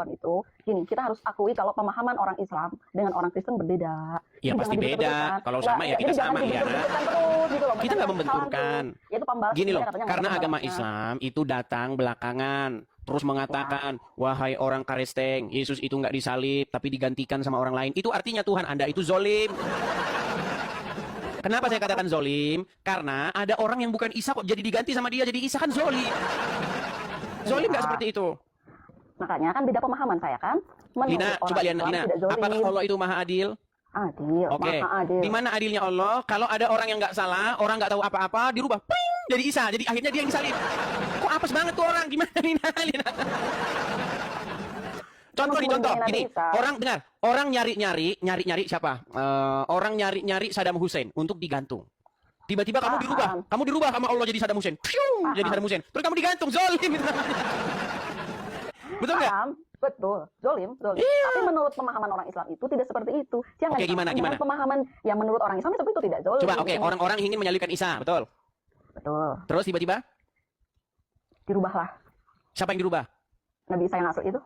itu, gini, kita harus akui kalau pemahaman orang Islam dengan orang Kristen berbeda. Ya Jadi pasti jangan beda. dibenturkan. Kalau sama ya kita Jadi jangan sama ya. dibenturkan terus gitu loh. Kita nggak membenturkan. Ya itu pembalas. Gini loh, katanya nggak karena ada agama pembalasnya. Islam itu datang belakangan. Terus mengatakan, wahai orang Kristen, Yesus itu nggak disalib, tapi digantikan sama orang lain. Itu artinya Tuhan Anda itu zolim. Kenapa saya katakan zolim? Karena ada orang yang bukan Isa kok jadi diganti sama dia, jadi Isa kan zolim. Zolim nggak seperti itu? Makanya kan beda pemahaman saya kan. Menurut Lina, orang coba lihat Islam Lina. tidak zolim. Apakah Allah itu maha adil? Adil, Oke. maha adil. Di mana adilnya Allah? Kalau ada orang yang nggak salah, orang nggak tahu apa-apa, dirubah, ping, jadi Isa. Jadi akhirnya dia yang disalib. Kok apes banget tuh orang? Gimana Lina? Contoh nih, contoh. Gini, orang dengar, orang nyari siapa? Orang nyari Saddam Hussein untuk digantung. Tiba-tiba kamu dirubah sama Allah jadi Saddam Hussein. Piung, jadi Saddam Hussein. Terus kamu digantung, zolim. Betul nggak? Betul, zolim. Iya. Tapi menurut pemahaman orang Islam itu tidak seperti itu. Jangan Oke, gimana? pemahaman yang menurut orang Islam itu tidak zolim. Coba, oke, orang-orang ingin menyalibkan Isa, betul? Betul. Terus tiba-tiba Dirubahlah. siapa yang dirubah? Nabi Isa yang asli itu.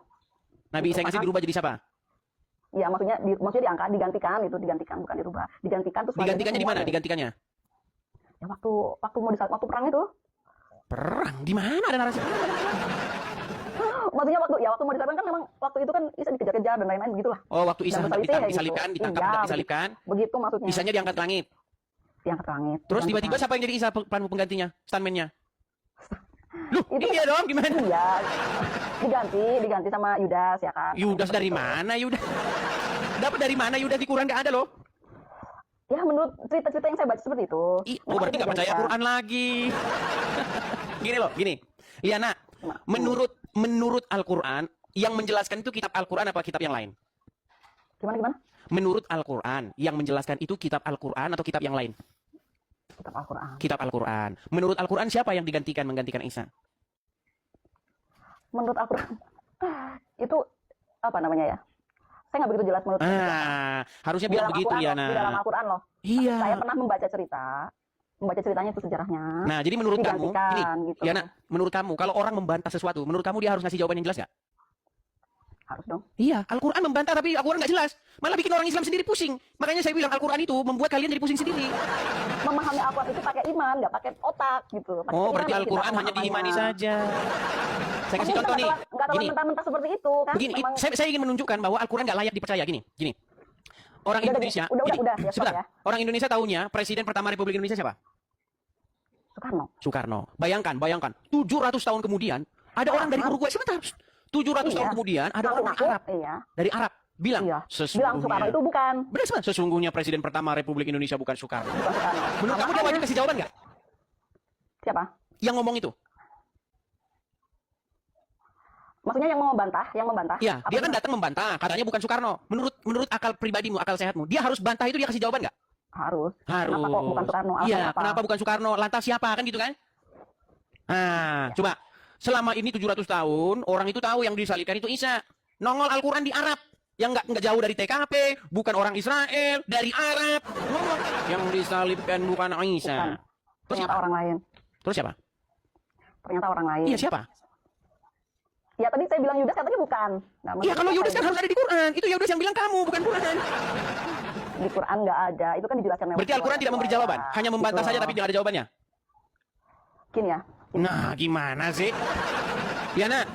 Nabi Isa yang asli dirubah jadi siapa? Ya maksudnya diangkat, digantikan bukan dirubah. Digantikan terus Digantikannya di mana? Digantikannya? Ya waktu waktu perang itu. Perang? Di mana ada narasi? Maksudnya waktu mau disalibkan kan memang waktu itu kan Isa dikejar-kejar dan lain-lain begitulah. Oh, waktu Isa Dan hendak bersalib, disalibkan, gitu. ditangkap, Iya, hendak disalibkan. Begitu maksudnya. Isanya diangkat ke langit. Diangkat ke langit. Terus Digantikan. tiba-tiba siapa yang jadi Isa penggantinya? Stuntman-nya? Loh, Itu iya dong, gimana? Iya. Diganti sama Yudas ya kan. Yudas dari mana Yudas? Dapat dari mana Yudas di Quran nggak ada loh? Ya menurut cerita-cerita yang saya baca seperti itu. Oh berarti nggak percaya Quran lagi. Gini loh, gini. Liana, menurut Al-Quran yang menjelaskan itu kitab Al-Quran apa kitab yang lain? Gimana? Menurut Al-Quran yang menjelaskan itu kitab Al-Quran atau kitab yang lain? Kitab Al-Quran. Kitab Al-Quran. Menurut Al-Quran siapa yang menggantikan Isa? Menurut Al-Quran itu apa namanya ya? Saya nggak begitu jelas menurut. Harusnya bilang begitu ya, Di dalam Al-Quran loh. Iya. Saya pernah membaca ceritanya itu sejarahnya. Nah, jadi menurut kamu, gitu. ya nak, menurut kamu kalau orang membantah sesuatu, menurut kamu dia harus ngasih jawaban yang jelas nggak? Harus dong. Iya, Al-Quran membantah tapi Al-Quran nggak jelas. Malah bikin orang Islam sendiri pusing. Makanya saya bilang Al-Quran itu membuat kalian jadi pusing sendiri. Memahami Al-Quran itu pakai iman, nggak pakai otak gitu. Pakai Oh, iman, berarti kita Al-Quran hanya diimani saja. Saya kasih contoh nih. Nggak Gini, mentah-mentah seperti itu kan. begini, saya ingin menunjukkan bahwa Al-Quran nggak layak dipercaya. Gini. Orang Indonesia. Udah, ya, sebentar. ya. Orang Indonesia tahunya Presiden pertama Republik Indonesia siapa? Soekarno. Bayangkan. 700 tahun kemudian ada orang dari Uruguay. Sebentar. 700 tahun kemudian ada orang Arab. Iya. Dari Arab bilang Bilang Soekarno itu bukan. Benar, sesungguhnya Presiden pertama Republik Indonesia bukan Soekarno. Bukan Soekarno. Menurut kamu dia wajib kasih jawaban nggak? Siapa? Yang ngomong itu? Maksudnya yang membantah? Iya, dia kan datang membantah. Katanya bukan Soekarno. Menurut akal pribadimu, akal sehatmu, dia harus bantah itu dia kasih jawaban nggak? Harus. Harus. Kenapa kok bukan Soekarno? Iya, kenapa bukan Soekarno? Lantas siapa? Kan gitu kan? Coba. Selama ini 700 tahun, orang itu tahu yang disalibkan itu Isa. Nongol Al-Quran di Arab. Yang nggak jauh dari TKP, bukan orang Israel, dari Arab. Ngomong, yang disalibkan bukan Isa. Terus ternyata orang lain. Terus siapa? Ternyata orang lain. Iya, siapa? Ya tadi saya bilang Yudas, katanya bukan. Iya, kalau Yudas kan harus ada di Quran. Itu Yudas yang bilang kamu, bukan Quran. Di Quran nggak ada. Itu kan dijelaskan. Berarti Al-Quran tidak memberi jawaban. Hanya membantah saja tapi tidak ada jawabannya. Gini ya. Nah, gimana sih? Ya, nak.